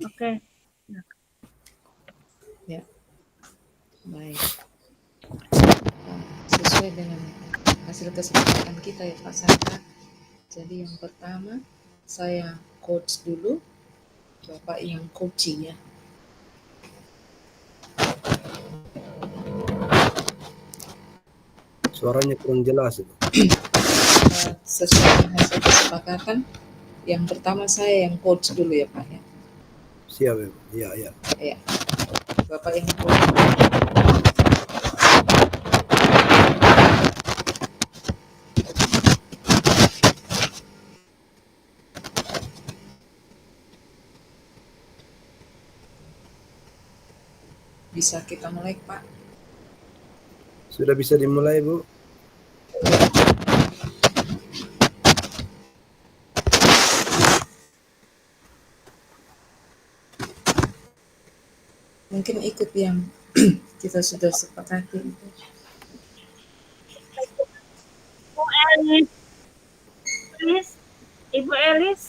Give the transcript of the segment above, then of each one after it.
Oke. Ya, baik. Sesuai dengan hasil kesepakatan kita ya Pak Sandra. Jadi yang pertama saya coach dulu, Bapak yang coaching ya. Suaranya kurang jelas itu. Sesuai dengan hasil kesepakatan, yang pertama saya yang coach dulu ya Pak ya. Siap ya, iya, iya. Ya, Bapak yang coach. Bisa kita mulai Pak? Sudah bisa dimulai, Bu? Mungkin ikut yang kita sudah sepakati itu. Bu Elis. Elis. Ibu Elis.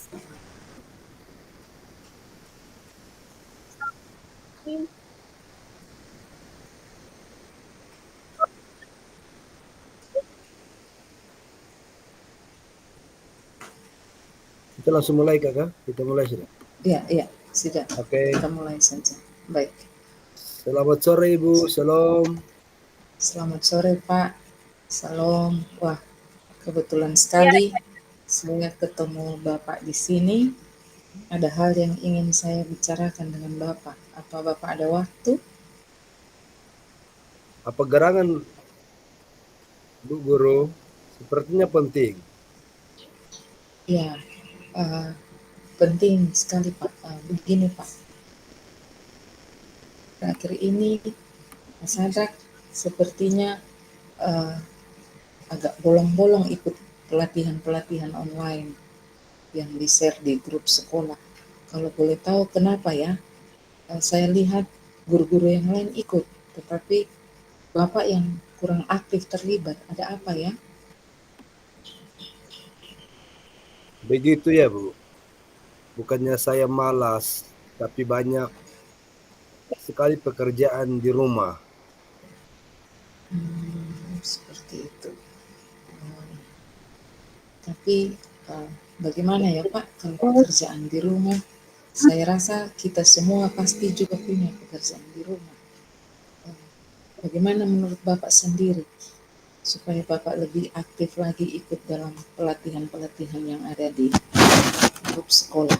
Kita langsung mulai, Kakak? Kita mulai sudah? Iya, sudah. Oke. Kita mulai saja. Baik. Selamat sore, Ibu. Salam. Selamat sore, Pak. Salam. Wah, kebetulan sekali saya ketemu Bapak di sini. Ada hal yang ingin saya bicarakan dengan Bapak. Apa Bapak ada waktu? Apa gerangan, Bu Guru? Sepertinya penting. Ya, penting sekali Pak. Begini Pak, terakhir ini Mas Hadrak sepertinya agak bolong-bolong ikut pelatihan-pelatihan online yang di-share di grup sekolah. Kalau boleh tahu kenapa ya? Saya lihat guru-guru yang lain ikut, tetapi Bapak yang kurang aktif terlibat. Ada apa ya? Begitu ya, Bu. Bukannya saya malas, tapi banyak sekali pekerjaan di rumah. Seperti itu. Tapi bagaimana ya Pak kalau pekerjaan di rumah? Saya rasa kita semua pasti juga punya pekerjaan di rumah. Bagaimana menurut Bapak sendiri supaya Bapak lebih aktif lagi ikut dalam pelatihan-pelatihan yang ada di grup sekolah?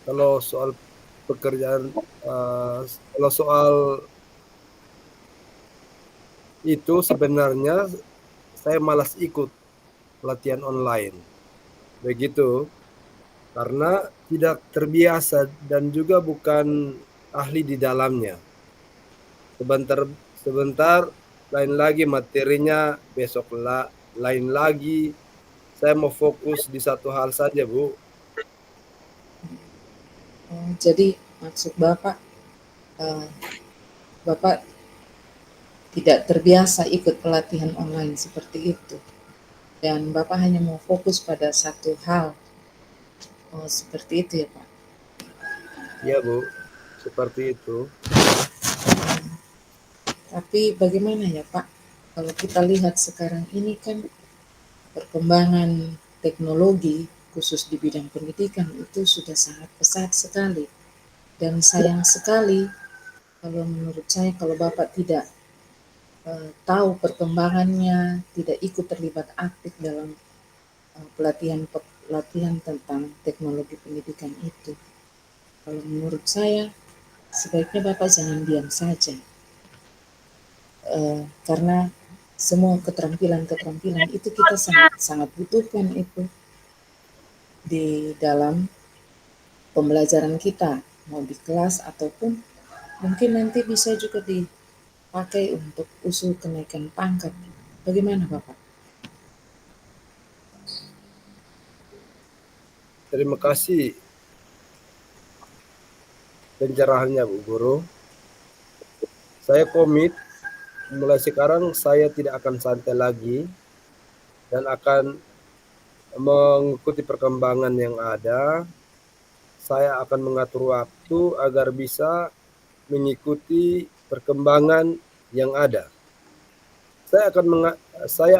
Kalau soal pekerjaan, kalau soal itu sebenarnya saya malas ikut pelatihan online. Begitu, karena tidak terbiasa dan juga bukan ahli di dalamnya. Sebentar lain lagi materinya, besok lain lagi. Saya mau fokus di satu hal saja, Bu. Jadi maksud Bapak, Bapak tidak terbiasa ikut pelatihan online seperti itu. Dan Bapak hanya mau fokus pada satu hal. Oh, seperti itu ya Pak? Iya, Bu. Seperti itu. Tapi bagaimana ya Pak? Kalau kita lihat sekarang ini kan perkembangan teknologi khusus di bidang pendidikan itu sudah sangat pesat sekali. Dan sayang sekali kalau menurut saya kalau Bapak tidak tahu perkembangannya, tidak ikut terlibat aktif dalam pelatihan tentang teknologi pendidikan itu. Kalau menurut saya sebaiknya Bapak jangan diam saja. Karena semua keterampilan-keterampilan itu kita sangat butuhkan itu di dalam pembelajaran kita, mau di kelas ataupun mungkin nanti bisa juga dipakai untuk usul kenaikan pangkat. Bagaimana Bapak? Terima kasih pencerahannya, Bu Guru. Saya komit mulai sekarang saya tidak akan santai lagi dan akan mengikuti perkembangan yang ada. Saya akan mengatur waktu agar bisa mengikuti perkembangan yang ada. Saya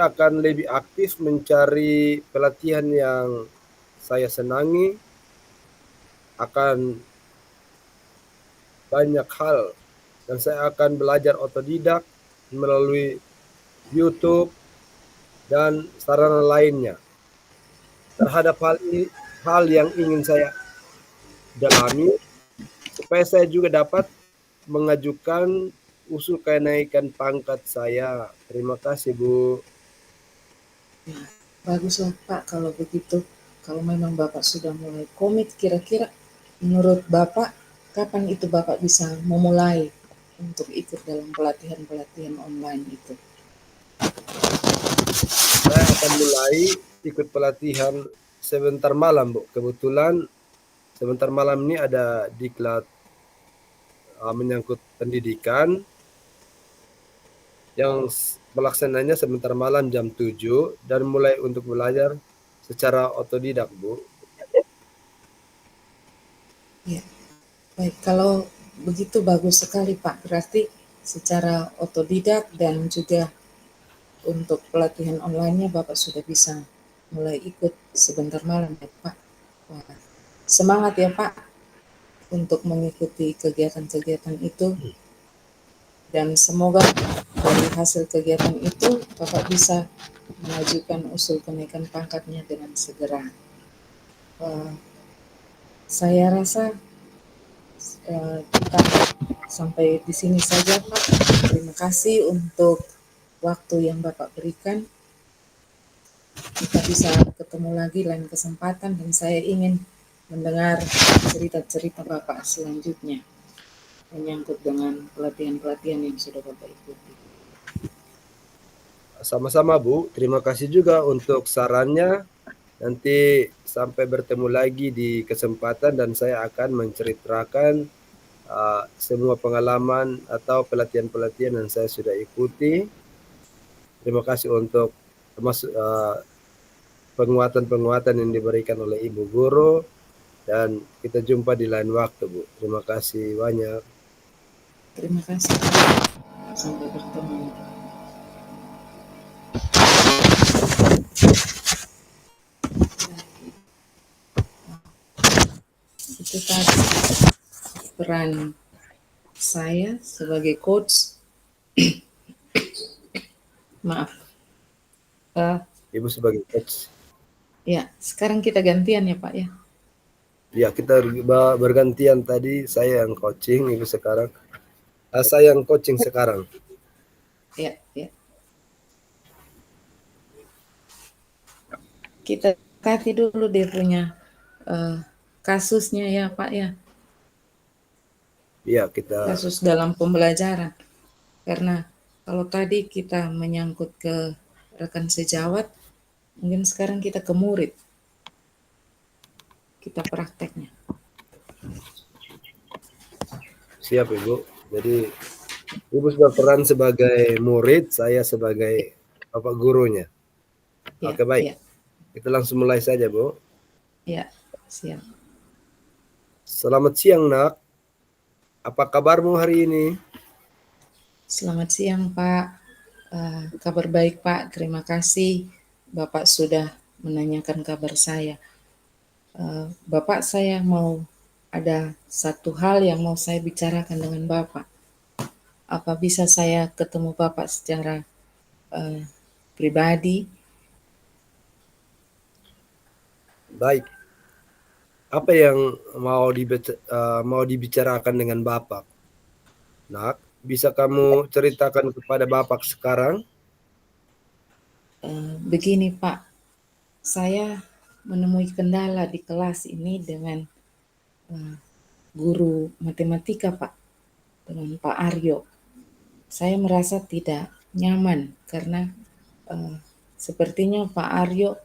akan lebih aktif mencari pelatihan yang saya senangi, akan banyak hal, dan saya akan belajar otodidak melalui YouTube dan sarana lainnya terhadap hal yang ingin saya dalami, supaya saya juga dapat mengajukan usul kenaikan pangkat saya. Terima kasih, Bu. Ya, baguslah Pak kalau begitu. Kalau memang Bapak sudah mulai komit, kira-kira menurut Bapak, kapan itu Bapak bisa memulai untuk ikut dalam pelatihan-pelatihan online itu? Saya akan mulai ikut pelatihan sebentar malam, Bu. Kebetulan sebentar malam ini ada diklat menyangkut pendidikan yang pelaksananya sebentar malam jam 7 dan mulai untuk belajar secara otodidak, Bu. Ya, baik. Kalau begitu bagus sekali Pak. Berarti secara otodidak dan juga untuk pelatihan online-nya Bapak sudah bisa mulai ikut sebentar malam ya Pak. Wah, semangat ya Pak untuk mengikuti kegiatan-kegiatan itu, dan semoga dari hasil kegiatan itu Bapak bisa mengajukan usul kenaikan pangkatnya dengan segera. Uh, saya rasa kita sampai di sini saja Pak. Terima kasih untuk waktu yang Bapak berikan. Kita bisa ketemu lagi lain kesempatan, dan saya ingin mendengar cerita-cerita Bapak selanjutnya menyangkut dengan pelatihan-pelatihan yang sudah Bapak ikuti. Sama-sama, Bu. Terima kasih juga untuk sarannya. Nanti sampai bertemu lagi di kesempatan dan saya akan menceritakan semua pengalaman atau pelatihan-pelatihan yang saya sudah ikuti. Terima kasih untuk termasuk penguatan-penguatan yang diberikan oleh Ibu Guru, dan kita jumpa di lain waktu, Bu. Terima kasih banyak. Terima kasih Pak. Sampai bertemu. Itu tadi peran saya sebagai coach. Maaf. Ibu sebagai coach. Ya, sekarang kita gantian ya Pak ya. Ya, kita bergantian, tadi saya yang coaching, Ibu sekarang. Saya yang coaching sekarang. Ya, ya. Kita kasih dulu dia punya kasusnya ya Pak ya. Ya, kita Kasus dalam pembelajaran. Karena kalau tadi kita menyangkut ke rekan sejawat, mungkin sekarang kita ke murid. Kita prakteknya. siap, Ibu. Jadi Ibu sudah peran sebagai murid, saya sebagai bapak gurunya. Ya, Oke, baik. ya, Kita langsung mulai saja, Bu. ya, siap. Selamat siang, Nak. Apa kabarmu hari ini? Selamat siang Pak. Kabar baik Pak. Terima kasih Bapak sudah menanyakan kabar saya. Bapak, saya mau ada satu hal yang mau saya bicarakan dengan Bapak. Apa bisa saya ketemu Bapak secara pribadi? Baik. Apa yang mau dibicarakan dengan Bapak? Nak, bisa kamu ceritakan kepada Bapak sekarang? Begini Pak, saya menemui kendala di kelas ini dengan guru matematika Pak, dengan Pak Aryo. Saya merasa tidak nyaman karena sepertinya Pak Aryo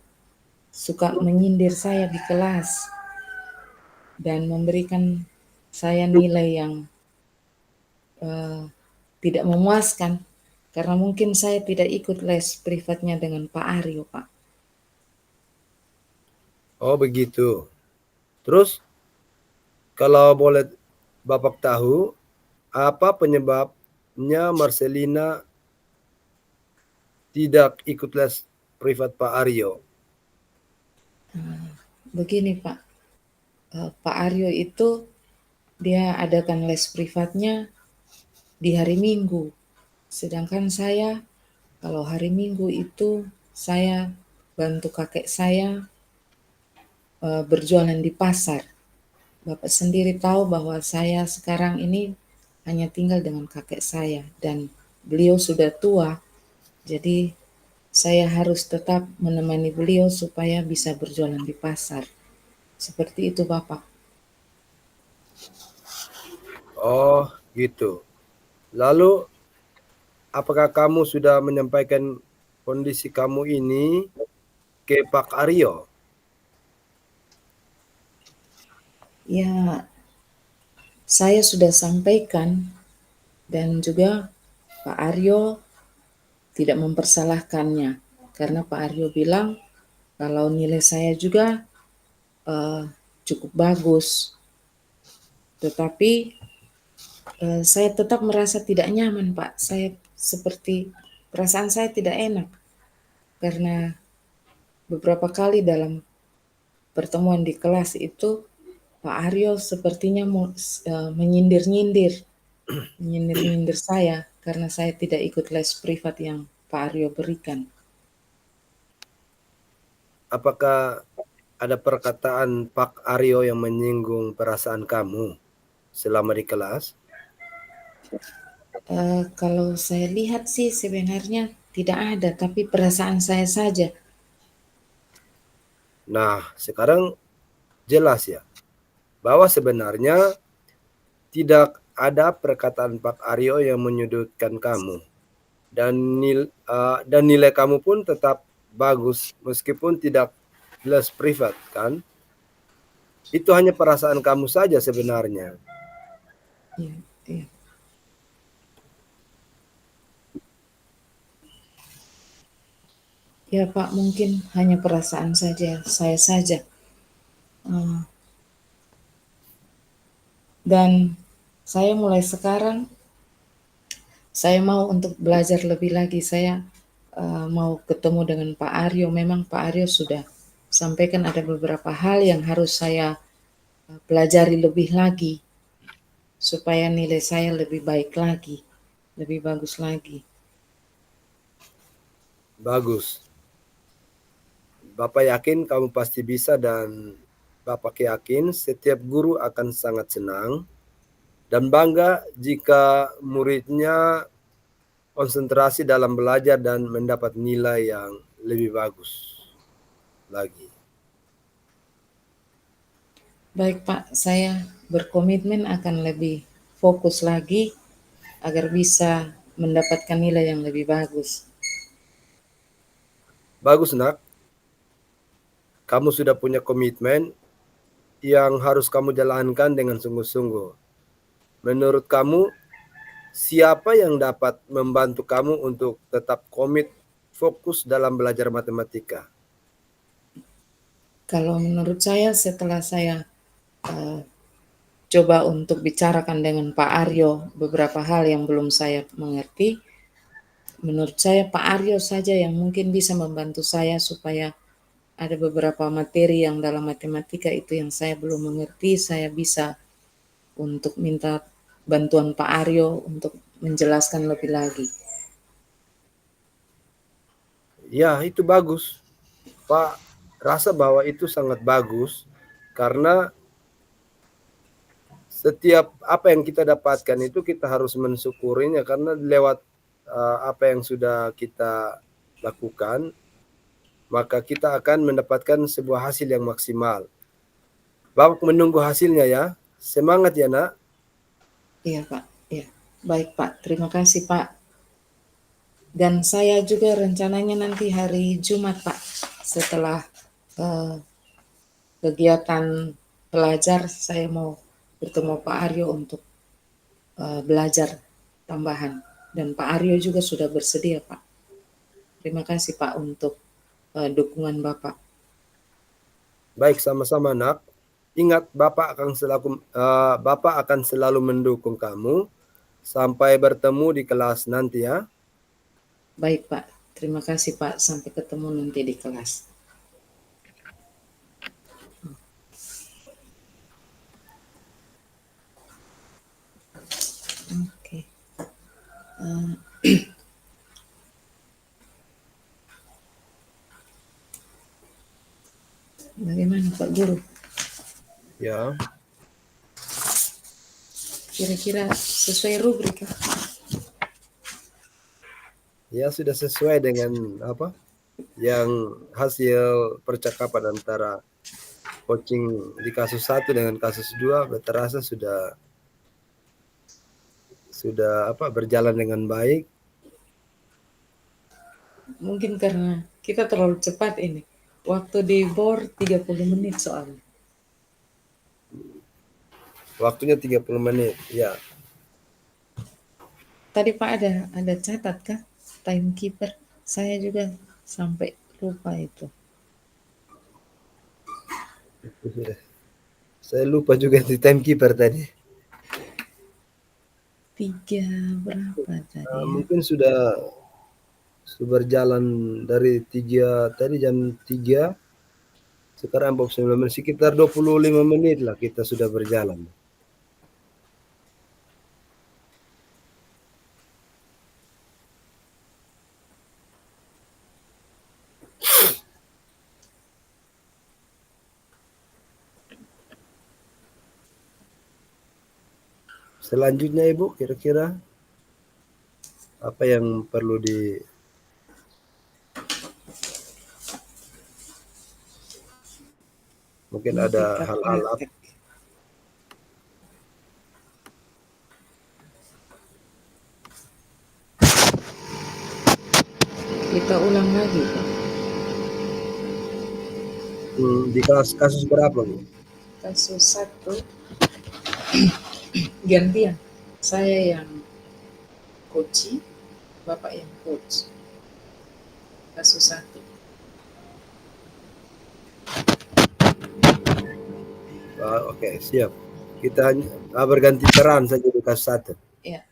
suka menyindir saya di kelas dan memberikan saya nilai yang tidak memuaskan, karena mungkin saya tidak ikut les privatnya dengan Pak Aryo Pak. Oh begitu. Terus kalau boleh Bapak tahu, apa penyebabnya Marcelina tidak ikut les privat Pak Aryo? Begini Pak, Pak Aryo itu dia adakan les privatnya di hari Minggu. Sedangkan saya kalau hari Minggu itu saya bantu kakek saya berjualan di pasar. Bapak sendiri tahu bahwa saya sekarang ini hanya tinggal dengan kakek saya dan beliau sudah tua. Jadi saya harus tetap menemani beliau supaya bisa berjualan di pasar. Seperti itu Bapak. Oh gitu. Lalu apakah kamu sudah menyampaikan kondisi kamu ini ke Pak Aryo? Ya, saya sudah sampaikan dan juga Pak Aryo tidak mempersalahkannya karena Pak Aryo bilang kalau nilai saya juga eh, cukup bagus, tetapi saya tetap merasa tidak nyaman Pak. Saya seperti perasaan saya tidak enak karena beberapa kali dalam pertemuan di kelas itu Pak Aryo sepertinya menyindir-nyindir, menyindir-nyindir saya karena saya tidak ikut les privat yang Pak Aryo berikan. Apakah ada perkataan Pak Aryo yang menyinggung perasaan kamu selama di kelas? Kalau saya lihat sih sebenarnya tidak ada, tapi perasaan saya saja. Nah, sekarang jelas ya bahwa sebenarnya tidak ada perkataan Pak Aryo yang menyudutkan kamu dan nilai kamu pun tetap bagus meskipun tidak les privat kan? Itu hanya perasaan kamu saja sebenarnya. Ya, ya. Ya Pak, mungkin hanya perasaan saja, saya saja. Eh, dan saya mulai sekarang, saya mau untuk belajar lebih lagi. Saya mau ketemu dengan Pak Aryo. Memang Pak Aryo sudah sampaikan ada beberapa hal yang harus saya pelajari lebih lagi supaya nilai saya lebih baik lagi, lebih bagus lagi. Bagus. Bapak yakin kamu pasti bisa dan Bapak yakin setiap guru akan sangat senang dan bangga jika muridnya konsentrasi dalam belajar dan mendapat nilai yang lebih bagus lagi. Baik Pak, saya berkomitmen akan lebih fokus lagi agar bisa mendapatkan nilai yang lebih bagus. Bagus nak, kamu sudah punya komitmen yang harus kamu jalankan dengan sungguh-sungguh. Menurut kamu, siapa yang dapat membantu kamu untuk tetap komit fokus dalam belajar matematika? Kalau menurut saya setelah saya uh, coba untuk bicarakan dengan Pak Aryo beberapa hal yang belum saya mengerti, menurut saya Pak Aryo saja yang mungkin bisa membantu saya supaya ada beberapa materi yang dalam matematika itu yang saya belum mengerti, saya bisa untuk minta bantuan Pak Aryo untuk menjelaskan lebih lagi. Ya, itu bagus. Pak rasa bahwa itu sangat bagus karena setiap apa yang kita dapatkan itu kita harus mensyukurinya karena lewat apa yang sudah kita lakukan maka kita akan mendapatkan sebuah hasil yang maksimal. Bapak menunggu hasilnya ya. Semangat ya nak. Iya Pak, iya. Baik Pak, terima kasih Pak. Dan saya juga rencananya nanti hari Jumat Pak, setelah eh, kegiatan pelajar, saya mau bertemu Pak Aryo untuk belajar tambahan. Dan Pak Aryo juga sudah bersedia Pak. Terima kasih Pak untuk dukungan Bapak. Baik, sama-sama nak. Ingat Bapak akan selalu mendukung kamu sampai bertemu di kelas nanti ya. Baik Pak, terima kasih Pak. Sampai ketemu nanti di kelas. Oke. Bagaimana Pak Guru? Ya, Kira-kira sesuai rubrik ya? ya sudah sesuai dengan apa yang hasil percakapan antara coaching di kasus 1 dengan kasus 2 terasa sudah berjalan dengan baik. Mungkin karena kita terlalu cepat ini. Waktu di bor 30 menit soalnya. Waktunya 30 menit. Ya. Tadi Pak ada catat kah? Timekeeper. Saya juga sampai lupa itu. Saya lupa juga di timekeeper tadi. 3 berapa tadi ya? Mungkin sudah berjalan dari 3 tadi jam 3 sekarang 49 menit, sekitar 25 menit lah kita sudah berjalan. Selanjutnya Ibu, kira-kira apa yang perlu mungkin ada hal-hal apa? Kita ulang lagi Pak. Di kasus berapa Bu? Kasus 1 gantian. Saya yang coach, Bapak yang coach. Kasus 1. Oke, siap. Kita berganti peran saja di kasus 1. Iya.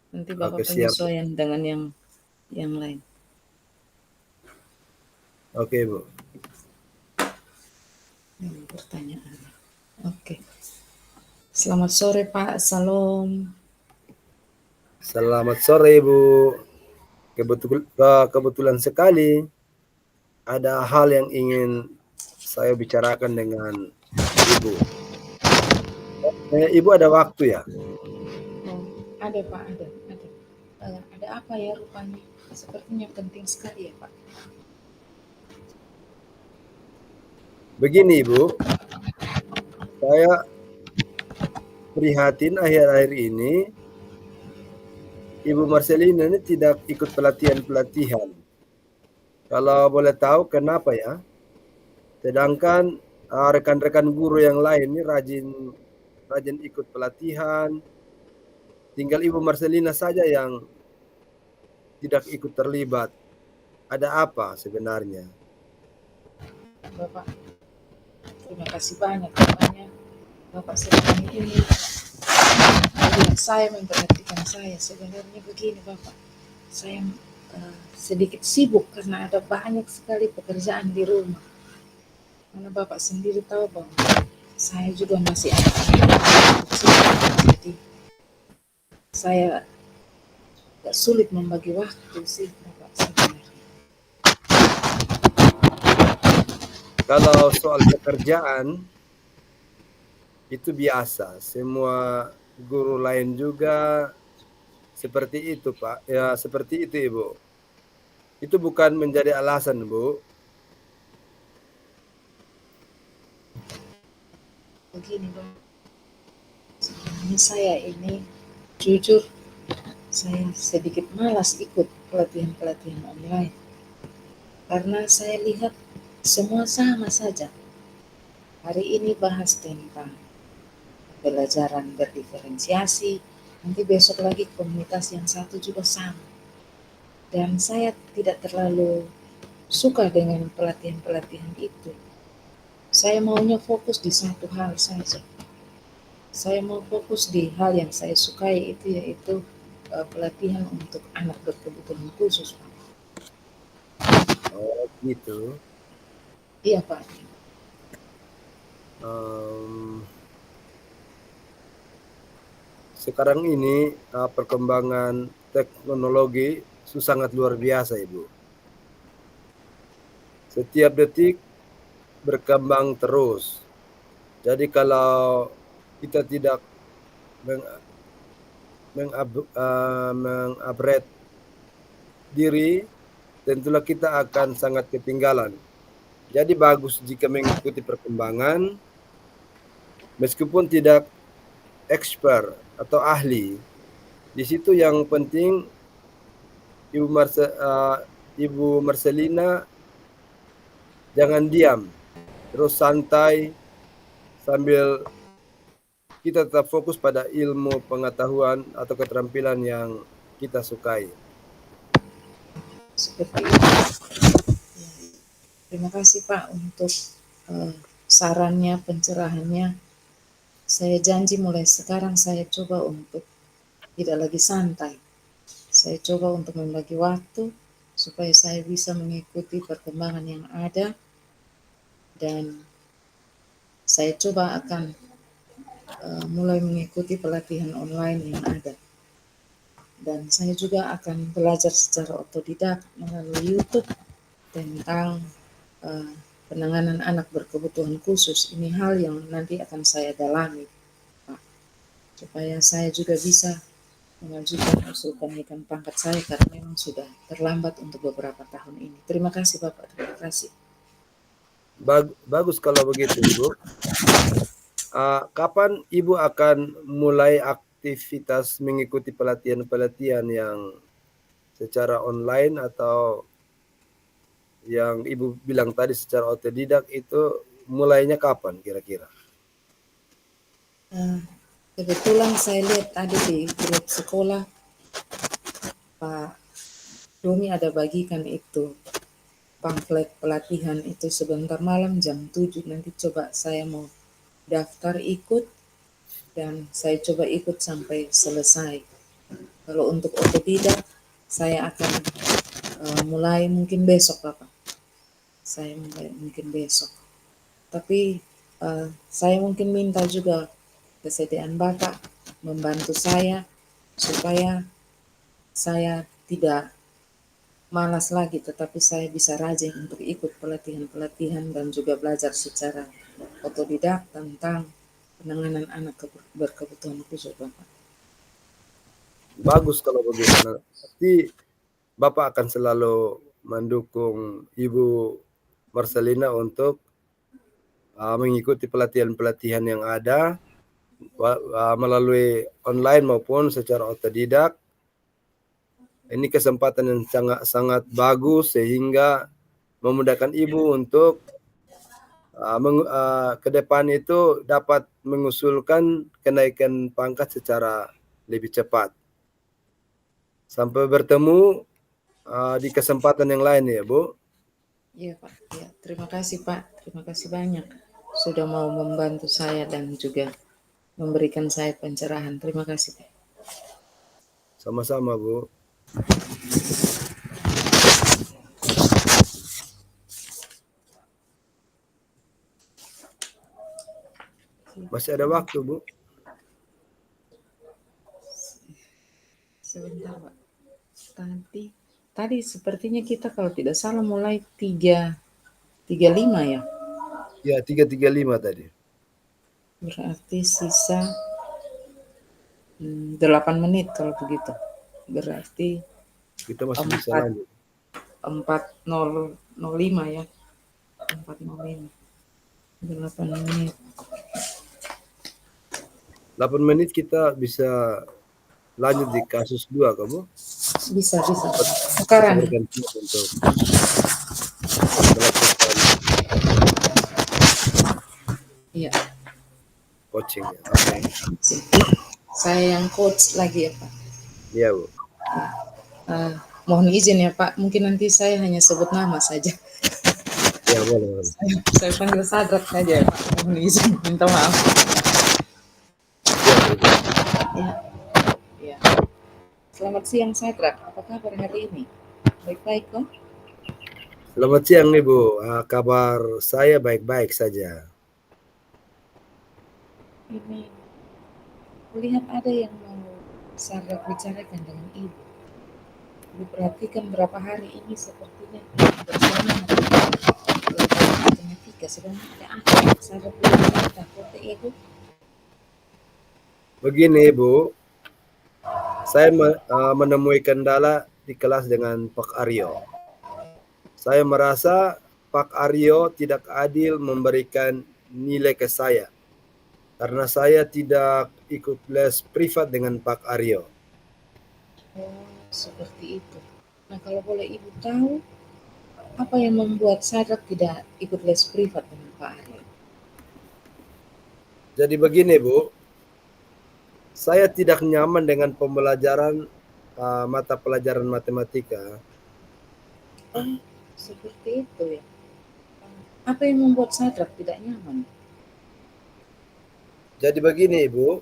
Nanti Bapak Oke, siap. penyesuaian dengan yang lain. Oke, Bu. Ini pertanyaan. Oke. Selamat sore Pak Salom. Selamat sore Ibu. Kebetulan sekali ada hal yang ingin saya bicarakan dengan Ibu. Ibu ada waktu ya? Ada Pak, ada. Ada apa ya rupanya? Sepertinya penting sekali ya Pak. Begini Ibu, saya prihatin akhir-akhir ini Ibu Marcelina ini tidak ikut pelatihan. Kalau boleh tahu kenapa ya? Sedangkan rekan-rekan guru yang lain ini rajin ikut pelatihan. Tinggal Ibu Marcelina saja yang tidak ikut terlibat. Ada apa sebenarnya? Bapak, terima kasih banyak. Namanya Bapak selama ini saya memperhatikan saya. Sebenarnya begini Bapak, saya sedikit sibuk karena ada banyak sekali pekerjaan di rumah. Karena Bapak sendiri tahu bahwa saya juga masih anak kecil, jadi saya agak sulit membagi waktu sih Bapak sebenarnya. Kalau soal pekerjaan itu biasa, semua guru lain juga seperti itu Pak. Ya seperti itu Ibu. Itu bukan menjadi alasan Bu. Begini Bang, sebenarnya saya ini jujur saya sedikit malas ikut pelatihan-pelatihan online karena saya lihat semua sama saja. Hari ini bahas tentang pembelajaran berdiferensiasi, nanti besok lagi komunitas yang satu juga sama. Dan saya tidak terlalu suka dengan pelatihan-pelatihan itu. Saya maunya fokus di satu hal saja. Saya mau fokus di hal yang saya sukai itu yaitu pelatihan untuk anak berkebutuhan khusus, Pak. Oh, gitu. Iya, Pak. Sekarang ini perkembangan teknologi sangat luar biasa, Ibu. Setiap detik berkembang terus. Jadi kalau kita tidak mengupgrade diri, tentulah kita akan sangat ketinggalan. Jadi bagus jika mengikuti perkembangan, meskipun tidak expert atau ahli. Di situ yang penting Ibu Marcelina jangan diam, terus santai sambil kita tetap fokus pada ilmu pengetahuan atau keterampilan yang kita sukai. Seperti itu. Terima kasih Pak untuk sarannya, pencerahannya. Saya janji mulai sekarang saya coba untuk tidak lagi santai. Saya coba untuk membagi waktu supaya saya bisa mengikuti perkembangan yang ada, dan saya coba akan mulai mengikuti pelatihan online yang ada. Dan saya juga akan belajar secara otodidak melalui YouTube tentang penanganan anak berkebutuhan khusus. Ini hal yang nanti akan saya dalami, Pak, supaya saya juga bisa mengajukan usul kenaikan pangkat saya karena memang sudah terlambat untuk beberapa tahun ini. Terima kasih Bapak, terima kasih. Bagus kalau begitu, Ibu. Kapan Ibu akan mulai aktivitas mengikuti pelatihan-pelatihan yang secara online atau yang Ibu bilang tadi secara otodidak, itu mulainya kapan kira-kira? Kebetulan saya lihat tadi di grup sekolah Pak Domi ada bagikan itu pamflet pelatihan itu sebentar malam jam 7. Nanti coba saya mau daftar ikut dan saya coba ikut sampai selesai. Kalau untuk otodidak saya akan mulai mungkin besok Bapak. Saya mulai mungkin besok. Tapi saya mungkin minta juga kesediaan Bapak membantu saya supaya saya tidak malas lagi, tetapi saya bisa rajin untuk ikut pelatihan-pelatihan dan juga belajar secara otodidak tentang penanganan anak berkebutuhan khusus, Bapak. Bagus kalau begitu. Nanti Bapak akan selalu mendukung Ibu Marcelina untuk mengikuti pelatihan-pelatihan yang ada melalui online maupun secara otodidak. Ini kesempatan yang sangat bagus sehingga memudahkan Ibu untuk ke depan itu dapat mengusulkan kenaikan pangkat secara lebih cepat. Sampai bertemu di kesempatan yang lain ya, Bu. Iya Pak, ya, terima kasih Pak, terima kasih banyak sudah mau membantu saya dan juga memberikan saya pencerahan. Terima kasih Pak. Sama-sama, Bu. Masih ada waktu, Bu. Sebentar Pak. Tadi sepertinya kita kalau tidak salah mulai 3.35 ya. Ya, 3.35 tadi. Berarti sisa 8 menit kalau begitu. Berarti Kita masih bisa lanjut. 4.05 ya. 4.05. 8 menit. 8 menit kita bisa lanjut di kasus 2, kamu? Bisa. Sekarang. Untuk Iya. Coaching ya. Okay. Saya yang coach lagi ya Pak. Iya, Bu. Mohon izin ya Pak, mungkin nanti saya hanya sebut nama saja. Ya boleh, boleh. Saya panggil Sadrak saja, Pak. Mohon izin, minta maaf. Siap, Ibu. Ya, ya. Selamat siang, Sadrak. Apa kabar hari ini? Baik-baik, kok? Selamat siang, Ibu. Kabar saya baik-baik saja. Ini, kulihat ada yang mau Sadrak bicarakan dengan Ibu. Diperhatikan berapa hari ini sepertinya bersama pelajaran matematika. Sedang ada apa yang Sadrak belum cerita, kok Ibu? Begini, Ibu, saya menemui kendala di kelas dengan Pak Aryo. Saya merasa Pak Aryo tidak adil memberikan nilai ke saya karena saya tidak ikut les privat dengan Pak Aryo. Oh, seperti itu. Nah, kalau boleh Ibu tahu, apa yang membuat Sadrak tidak ikut les privat dengan Pak Aryo? Jadi begini, Bu, saya tidak nyaman dengan pembelajaran mata pelajaran matematika. Oh, seperti itu ya. Apa yang membuat Sadrak tidak nyaman? Jadi begini, Ibu,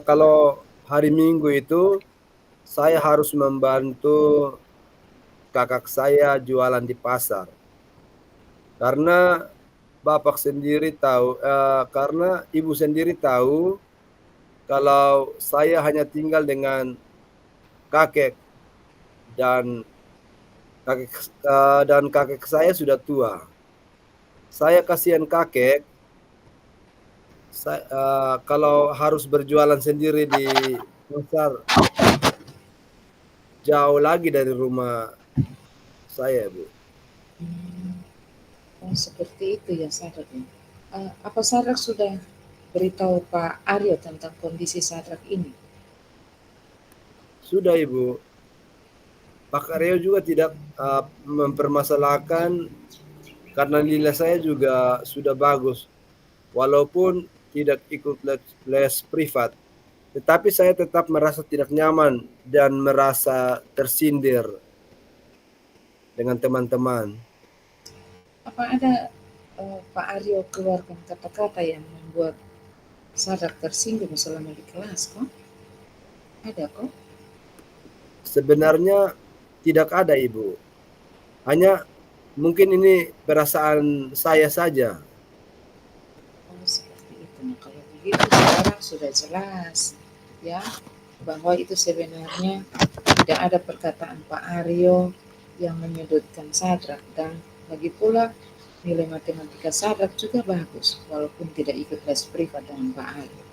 kalau hari Minggu itu saya harus membantu kakak saya jualan di pasar. Karena bapak sendiri tahu, karena ibu sendiri tahu kalau saya hanya tinggal dengan kakek dan kakek saya sudah tua. Saya kasihan kakek. Kalau harus berjualan sendiri di pasar jauh lagi dari rumah saya, Bu. Oh, seperti itu ya Sadrak ya. Apa Sadrak sudah beritahu Pak Aryo tentang kondisi Sadrak ini? Sudah, Ibu. Pak Aryo juga tidak mempermasalahkan karena nilai saya juga sudah bagus. Walaupun tidak ikut les privat, tetapi saya tetap merasa tidak nyaman dan merasa tersindir dengan teman-teman. Apa ada Pak Aryo keluarkan kata-kata yang membuat Sadrak tersinggung selama di kelas kok? Ada kok? Sebenarnya tidak ada, Ibu. Hanya mungkin ini perasaan saya saja. Oh, seperti itu. Nah, kalau begitu sekarang sudah jelas ya bahwa itu sebenarnya tidak ada perkataan Pak Aryo yang menyudutkan Sadrak, dan lagi pula nilai matematika Sadrak juga bagus walaupun tidak ikut les privat dengan Pak Aryo.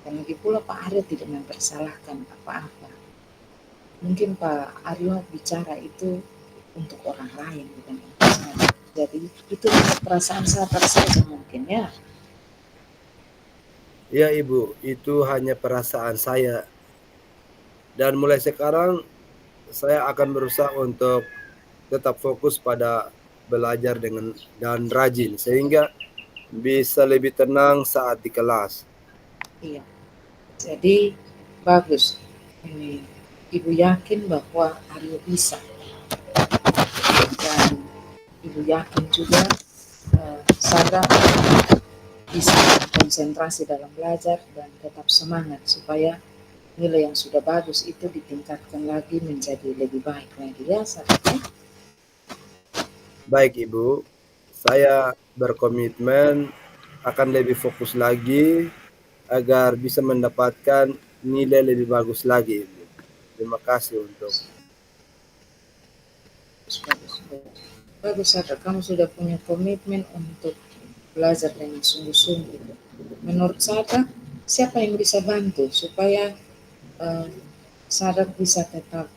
Dan lagi pula Pak Aryo tidak mempersalahkan apa-apa. Mungkin Pak Aryo bicara itu untuk orang lain bukan untuk Sadrak. Jadi itu perasaan Sadrak saja mungkin ya. Ya, Ibu, itu hanya perasaan saya. Dan mulai sekarang saya akan berusaha untuk tetap fokus pada belajar dan rajin sehingga bisa lebih tenang saat di kelas. Iya. Jadi bagus. Ini Ibu yakin bahwa Aryo bisa, dan Ibu yakin juga Sadrak bisa konsentrasi dalam belajar dan tetap semangat supaya nilai yang sudah bagus itu ditingkatkan lagi menjadi lebih baik lagi ya Sadrak. Baik, Ibu, saya berkomitmen akan lebih fokus lagi agar bisa mendapatkan nilai lebih bagus lagi, Ibu. Terima kasih untuk Bagus Sadrak, kamu sudah punya komitmen untuk belajar dengan sungguh-sungguh. Menurut Sadrak, siapa yang bisa bantu supaya Sadrak bisa tetap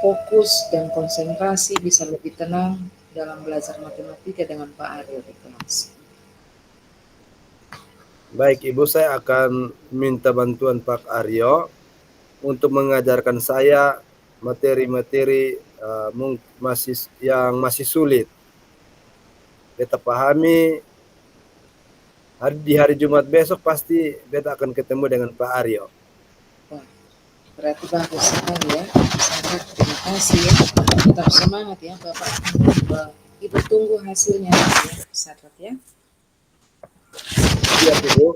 fokus dan konsentrasi, bisa lebih tenang dalam belajar matematika dengan Pak Aryo di kelas? Baik, Ibu, saya akan minta bantuan Pak Aryo untuk mengajarkan saya materi-materi yang masih sulit. Beta pahami di hari Jumat besok pasti beta akan ketemu dengan Pak Aryo. Wah, berarti bagus sekali ya. Sadrak, terima kasih ya. Tetap semangat ya Bapak Ibu tunggu hasilnya ya, Sadrak ya. Siap Ibu.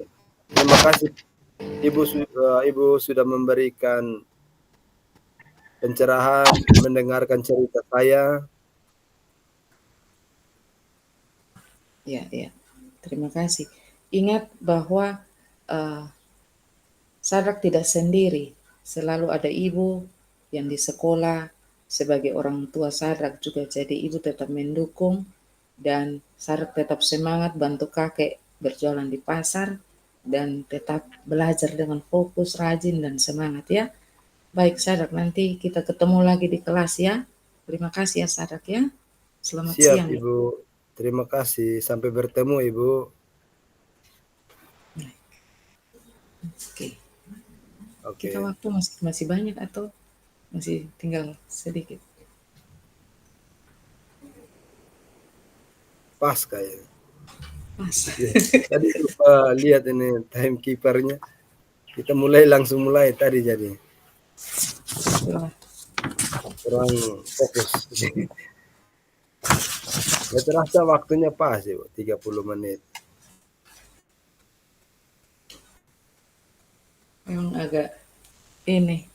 Terima kasih Ibu sudah memberikan pencerahan, mendengarkan cerita saya. Ya, ya. Terima kasih. Ingat bahwa uh, Sadrak tidak sendiri. Selalu ada ibu yang di sekolah sebagai orang tua Sadrak juga, jadi ibu tetap mendukung dan Sadrak tetap semangat bantu kakek berjualan di pasar dan tetap belajar dengan fokus, rajin dan semangat ya. Baik Sadrak, nanti kita ketemu lagi di kelas ya. Terima kasih ya Sadrak ya. Selamat Siap siang ya. Ibu. Terima kasih. Sampai bertemu Ibu. Oke. Kita Oke. waktu masih masih banyak atau masih tinggal sedikit? Pas kayaknya. Mas. Ya. Tadi lupa lihat ini timekeepernya. Kita langsung mulai tadi jadi Wah, kurang fokus. Ya terasa waktunya pas Ibu, 30 menit. memang agak ini.